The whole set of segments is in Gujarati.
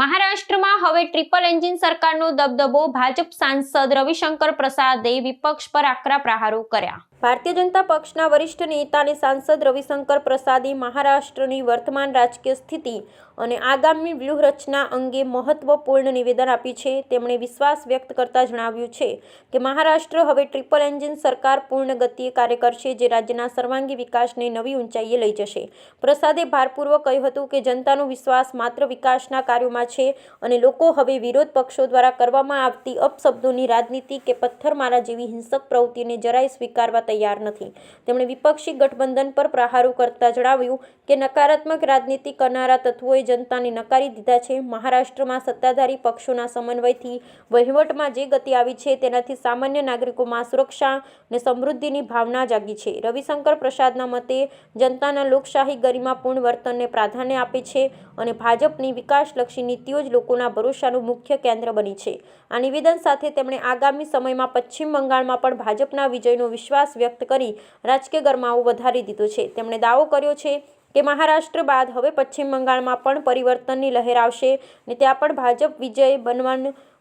મહારાષ્ટ્રમાં હવે ટ્રિપલ એન્જિન સરકારનો દબદબો, ભાજપ સાંસદ રવિશંકર પ્રસાદે વિપક્ષ પર આકરા પ્રહારો કર્યા। ભારતીય જનતા પક્ષના વરિષ્ઠ નેતા અને સાંસદ રવિશંકર પ્રસાદે મહારાષ્ટ્રની વર્તમાન રાજકીય સ્થિતિ અને આગામી વ્યૂહરચના અંગે મહત્વપૂર્ણ નિવેદન આપ્યું છે। તેમણે વિશ્વાસ વ્યક્ત કરતા જણાવ્યું છે કે મહારાષ્ટ્ર હવે ટ્રિપલ એન્જિન સરકાર પૂર્ણ ગતિએ કાર્ય કરશે, જે રાજ્યના સર્વાંગી વિકાસને નવી ઊંચાઈએ લઈ જશે। પ્રસાદે ભારપૂર્વક કહ્યું હતું કે જનતાનો વિશ્વાસ માત્ર વિકાસના કાર્યોમાં છે અને લોકો હવે વિરોધ પક્ષો દ્વારા કરવામાં આવતી અપશબ્દોની રાજનીતિ કે પથ્થરમારા જેવી હિંસક પ્રવૃત્તિને જરાય સ્વીકારવા તૈયાર નથી। તેમણે વિપક્ષી ગઠબંધન પર પ્રહારો કરતા જણાવ્યું કે નકારાત્મક રાજનીતિ કરનારા તત્વોએ જનતાને નકારી દીધા છે। મહારાષ્ટ્રમાં સત્તાધારી પક્ષોના સમન્વયથી વહીવટમાં જે ગતિ આવી છે તેનાથી સામાન્ય નાગરિકોમાં સુરક્ષા અને સમૃદ્ધિની ભાવના જાગી છે। રવિશંકર પ્રસાદના મતે જનતાના લોકશાહી ગરિમાપૂર્ણ વર્તનને પ્રાધાન્ય આપે છે અને ભાજપની વિકાસલક્ષી નીતિઓ જ લોકોના ભરોસાનું મુખ્ય કેન્દ્ર બની છે। આ નિવેદન સાથે તેમણે આગામી સમયમાં પશ્ચિમ બંગાળમાં પણ ભાજપના વિજયનો વિશ્વાસ વ્યક્ત કરી રાજકીય ગરમાવો વધારી દીધો છે। તેમણે દાવો કર્યો છે કે મહારાષ્ટ્ર બાદ હવે પશ્ચિમ બંગાળમાં પણ પરિવર્તનની લહેર આવશે અને ત્યાં પણ ભાજપ વિજય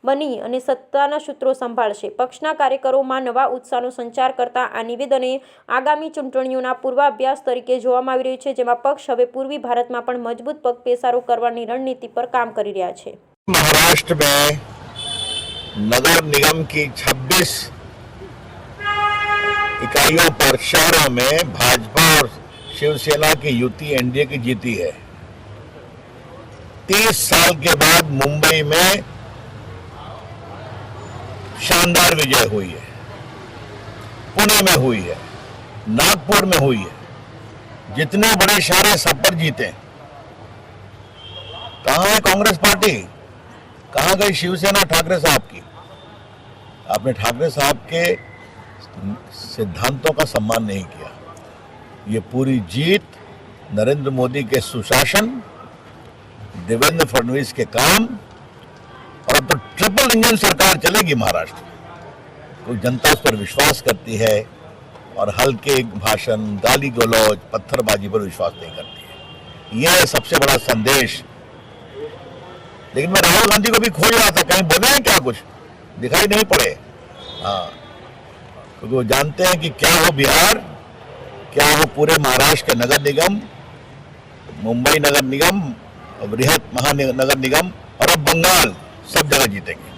બની અને સત્તાના સૂત્રો સંભાળશે। પક્ષના કાર્યકરોમાં નવા ઉત્સાહનો સંચાર કરતા આ નિવેદને આગામી ચૂંટણીઓના પૂર્વાભ્યાસ તરીકે જોવામાં આવી રહ્યું છે, જેમાં પક્ષ હવે પૂર્વી ભારતમાં પણ મજબૂત પગપેસારો કરવાની રણનીતિ પર કામ કરી રહ્યા છે। महाराष्ट्र में नगर निगम की 26 इकाइयों पर शहरों में भाजपा और शिवसेना की युति एनडीए की जीती है। 30 साल के बाद मुंबई में शानदार विजय हुई है, पुणे में हुई है, नागपुर में हुई है। जितने बड़े शहर हैं सब पर जीते। कहाँ है कांग्रेस पार्टी? कहाँ गई शिवसेना ठाकरे साहब की? आपने ठाकरे साहब के सिद्धांतों का सम्मान नहीं किया। ये पूरी जीत नरेंद्र मोदी के सुशासन, देवेंद्र फडणवीस के काम, और अब तो ट्रिपल इंजन सरकार चलेगी महाराष्ट्र में। कोई जनता उस पर विश्वास करती है और हल्के भाषण, गाली गलौज, पत्थरबाजी पर विश्वास नहीं करती है। यह है सबसे बड़ा संदेश। लेकिन मैं राहुल गांधी को भी खोज रहा था, कहीं बोले हैं क्या, कुछ दिखाई नहीं पड़े। हाँ, क्योंकि वो जानते हैं कि क्या हो बिहार, क्या हो पूरे महाराष्ट्र के नगर निगम, मुंबई नगर निगम, बृहत महानगर निगम और अब बंगाल, सब जगह जीतेंगे।